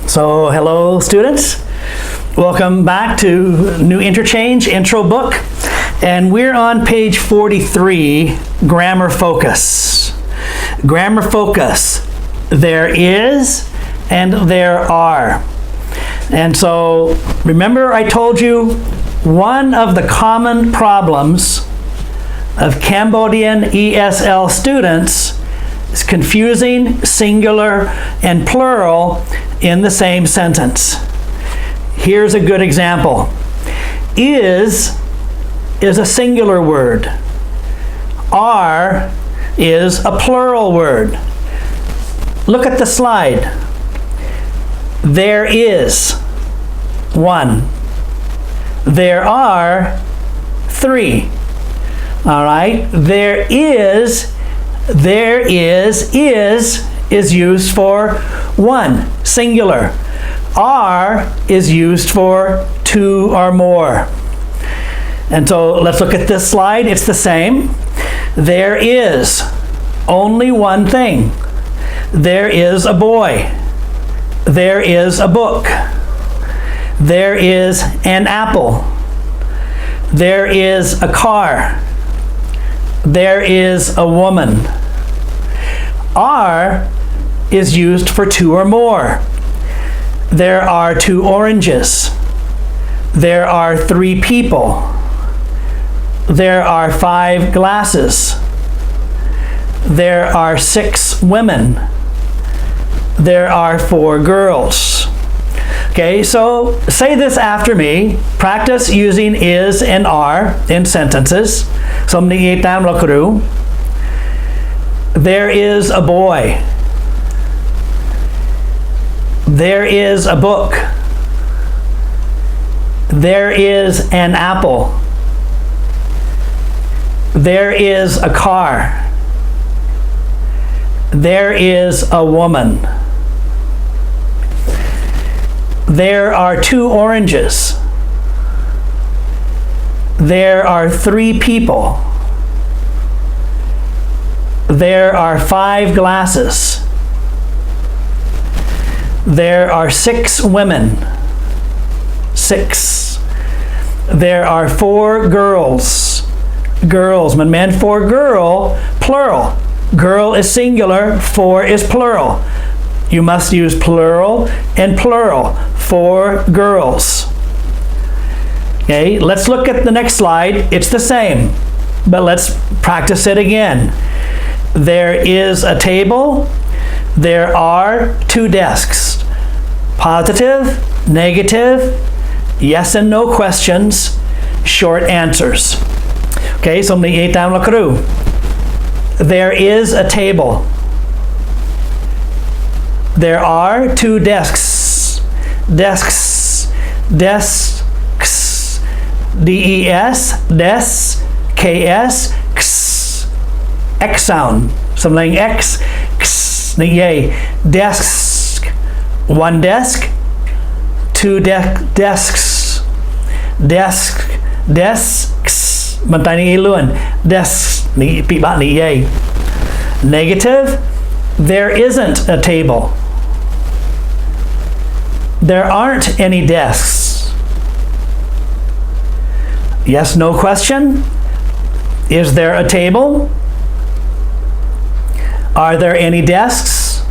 So, hello students. Welcome back to New Interchange Intro Book. And we're on page 43, Grammar Focus. Grammar Focus. There is and there are. And so, remember I told you one of the common problems of Cambodian ESL students is confusing singular and plural in the same sentence. Here's a good example. Is a singular word. Are is a plural word. Look at the slide. There is 1. There are 3. All right. There is used for 1, singular. Are is used for 2 or more. And so let's look at this slide. It's the same. There is only one thing. There is a boy. There is a book. There is an apple. There is a car. There is a woman. Are is used for 2 or more. There are 2 oranges. There are 3 people. There are 5 glasses. There are 6 women. There are 4 girls. Okay, so say this after me. Practice using is and are in sentences. There is a boy. There is a book. There is an apple. There is a car. There is a woman. There are 2 oranges. There are 3 people. There are 5 glasses. There are 6 women. 6. There are 4 girls. Girls. Man, man, 4 girl, plural. Girl is singular, 4 is plural. You must use plural and plural. 4 girls. Okay, let's look at the next slide. It's the same, but let's practice it again. There is a table. There are 2 desks. Positive, negative, yes and no questions, short answers. Okay, so there is a table. There are 2 desks. Desks. Desks. D-E-S. Des. K-S. X. X sound. Something X. X. Desks. 1 desk. 2 desks. Desk. Desks. Desks. Negative. There isn't a table. There aren't any desks. Yes, no question. Is there a table? Are there any desks?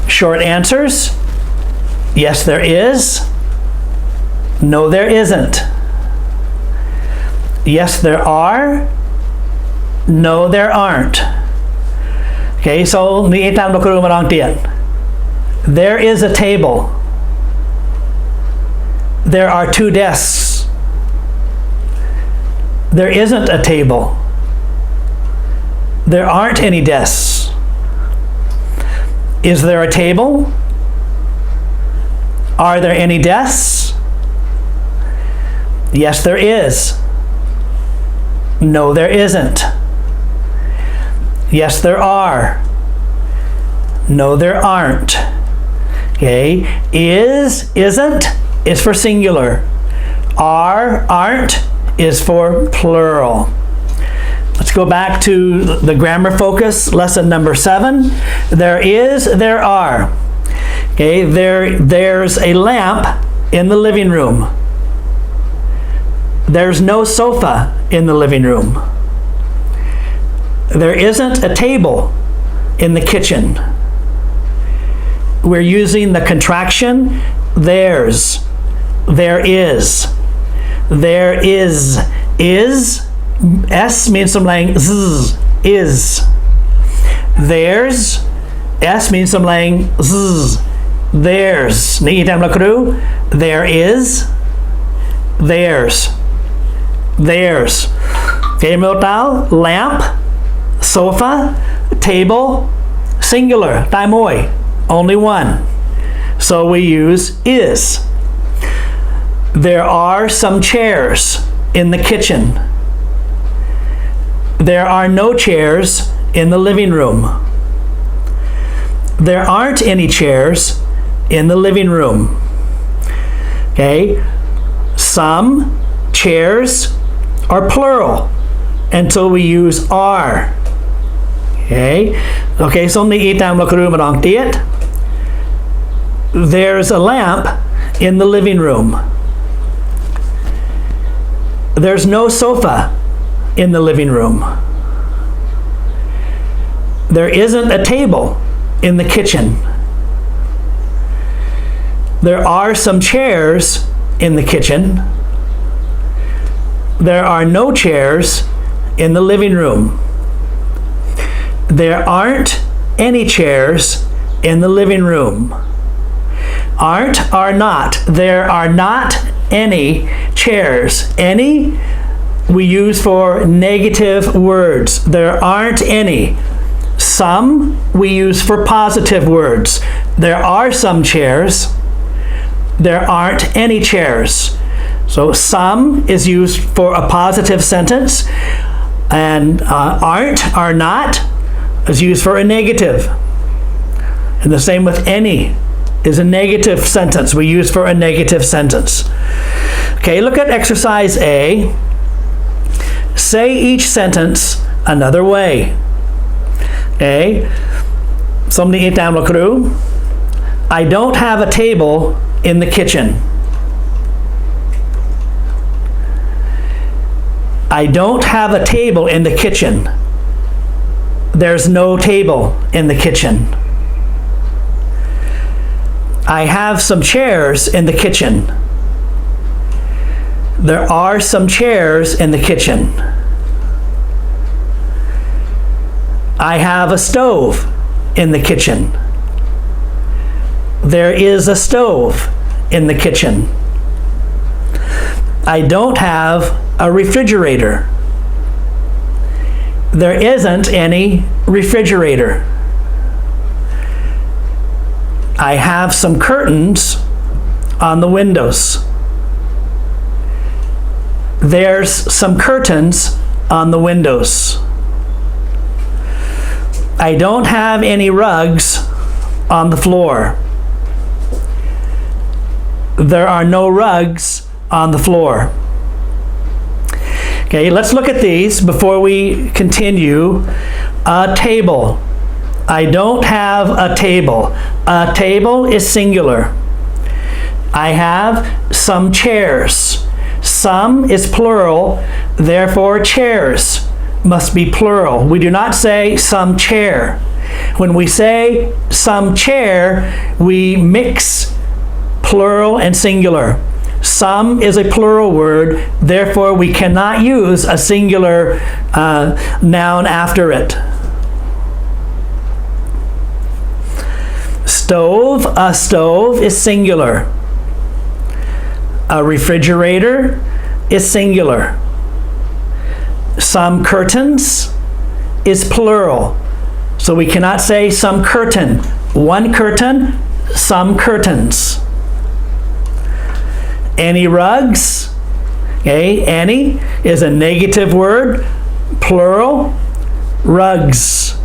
Short answers. Yes, there is. No, there isn't. Yes, there are. No, there aren't. Okay, so there is a table. There are 2 desks. There isn't a table. There aren't any desks. Is there a table? Are there any desks? Yes, there is. No, there isn't. Yes, there are. No, there aren't. Okay, is, isn't is for singular. Are, aren't is for plural. Let's go back to the grammar focus, lesson number 7. There is, there are. Okay, there's a lamp in the living room. There's no sofa in the living room. There isn't a table in the kitchen. We're using the contraction there's. There is. There is. Is. S means something like z. Is. There's. S means something like z. There's. There is. There's. There's. Okay, total. Lamp. Sofa. Table. Singular. Tai moi. Only one. So we use is. There are some chairs in the kitchen. There are no chairs in the living room. There aren't any chairs in the living room. Okay? Some chairs are plural until we use are. Okay? Okay, so there's a lamp in the living room. There's no sofa in the living room. There isn't a table in the kitchen. There are some chairs in the kitchen. There are no chairs in the living room. There aren't any chairs in the living room. Aren't, are not. There are not any chairs. Any we use for negative words. There aren't any. Some we use for positive words. There are some chairs. There aren't any chairs. So some is used for a positive sentence, and aren't, are not is used for a negative. And the same with any is a negative sentence we use for a negative sentence. Okay, look at exercise A. Say each sentence another way. Okay, somebody eat down crew. I don't have a table in the kitchen. I don't have a table in the kitchen. There's no table in the kitchen. I have some chairs in the kitchen. There are some chairs in the kitchen. I have a stove in the kitchen. There is a stove in the kitchen. I don't have a refrigerator. There isn't any refrigerator. I have some curtains on the windows. There's some curtains on the windows. I don't have any rugs on the floor. There are no rugs on the floor. Okay, let's look at these before we continue. A table. I don't have a table. A table is singular. I have some chairs. Some is plural, therefore chairs must be plural. We do not say some chair. When we say some chair, we mix plural and singular. Some is a plural word, therefore we cannot use a singular noun after it. Stove, a stove is singular. A refrigerator is singular. Some curtains is plural. So we cannot say some curtain. One curtain, some curtains. Any rugs, okay, any is a negative word, plural, rugs.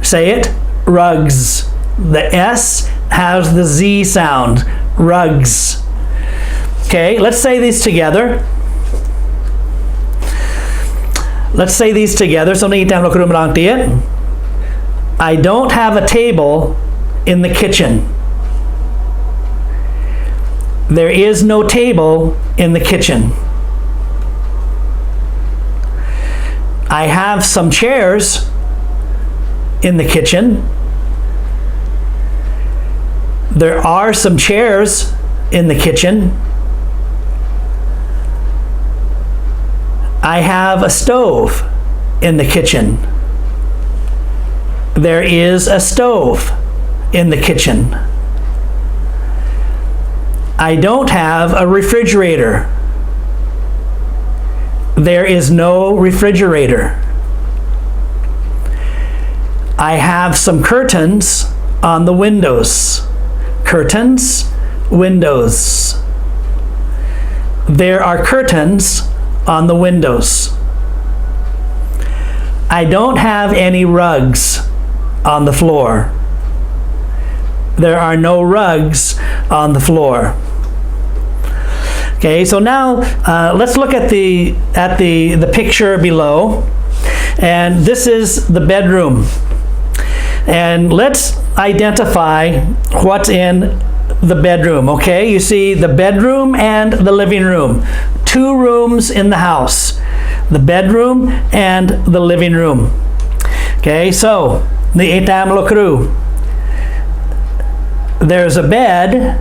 Say it, rugs. The S has the Z sound, rugs. Okay, let's say these together. Let's say these together. I don't have a table in the kitchen. There is no table in the kitchen. I have some chairs in the kitchen. There are some chairs in the kitchen. I have a stove in the kitchen. There is a stove in the kitchen. I don't have a refrigerator. There is no refrigerator. I have some curtains on the windows. Curtains, windows. There are curtains on the windows. I don't have any rugs on the floor. There are no rugs on the floor. Okay, so now let's look at the picture below, and this is the bedroom. And let's identify what's in the bedroom. Okay, you see the bedroom and the living room. 2 rooms in the house. The bedroom and the living room. Okay, so the itam lokru. There's a bed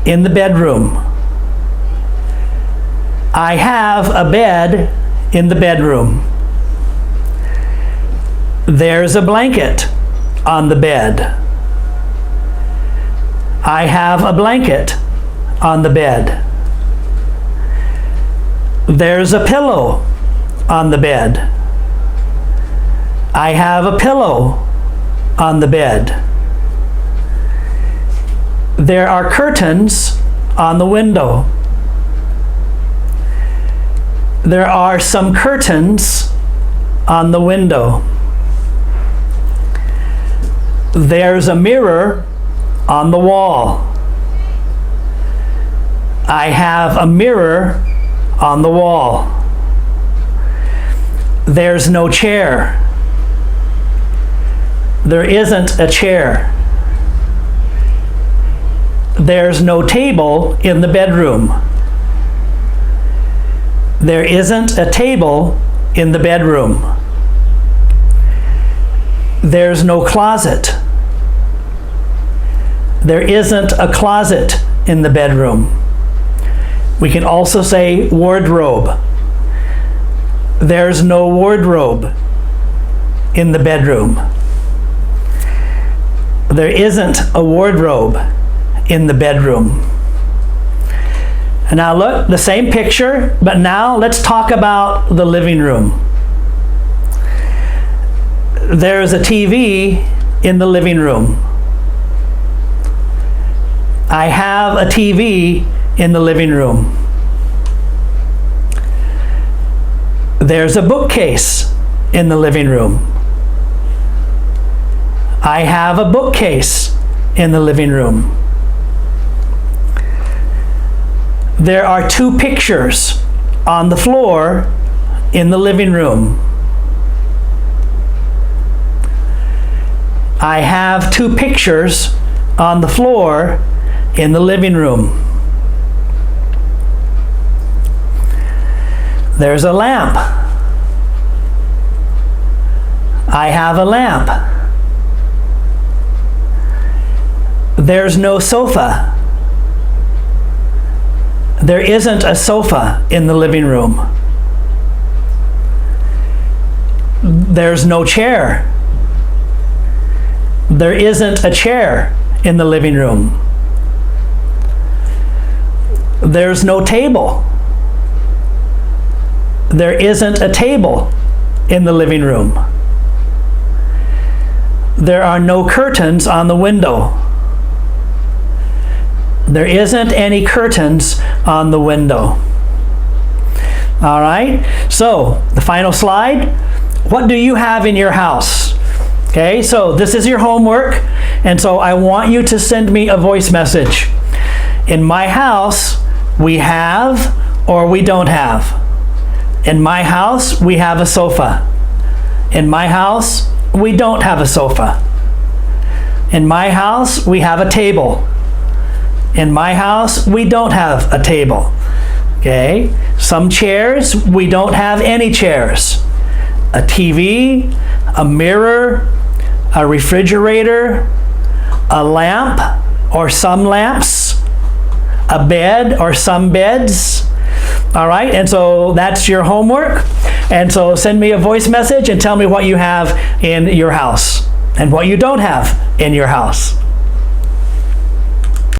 in the bedroom. I have a bed in the bedroom. There's a blanket on the bed. I have a blanket on the bed. There's a pillow on the bed. I have a pillow on the bed. There are curtains on the window. There are some curtains on the window. There's a mirror on the wall. I have a mirror on the wall. There's no chair. There isn't a chair. There's no table in the bedroom. There isn't a table in the bedroom. There's no closet. There isn't a closet in the bedroom. We can also say wardrobe. There's no wardrobe in the bedroom. There isn't a wardrobe in the bedroom. And now look, the same picture, but now let's talk about the living room. There's a TV in the living room. I have a TV in the living room. There's a bookcase in the living room. I have a bookcase in the living room. There are 2 pictures on the floor in the living room. I have 2 pictures on the floor in the living room. There's a lamp. I have a lamp. There's no sofa. There isn't a sofa in the living room. There's no chair. There isn't a chair in the living room. There's no table. There isn't a table in the living room. There are no curtains on the window. There isn't any curtains on the window. All right, so the final slide. What do you have in your house? Okay, so this is your homework, and so I want you to send me a voice message. In my house, we have or we don't have. In my house, we have a sofa. In my house, we don't have a sofa. In my house, we have a table. In my house, we don't have a table. Okay? Some chairs, we don't have any chairs. A TV, a mirror, a refrigerator, a lamp or some lamps, a bed or some beds. All right, and so that's your homework. And so send me a voice message and tell me what you have in your house and what you don't have in your house.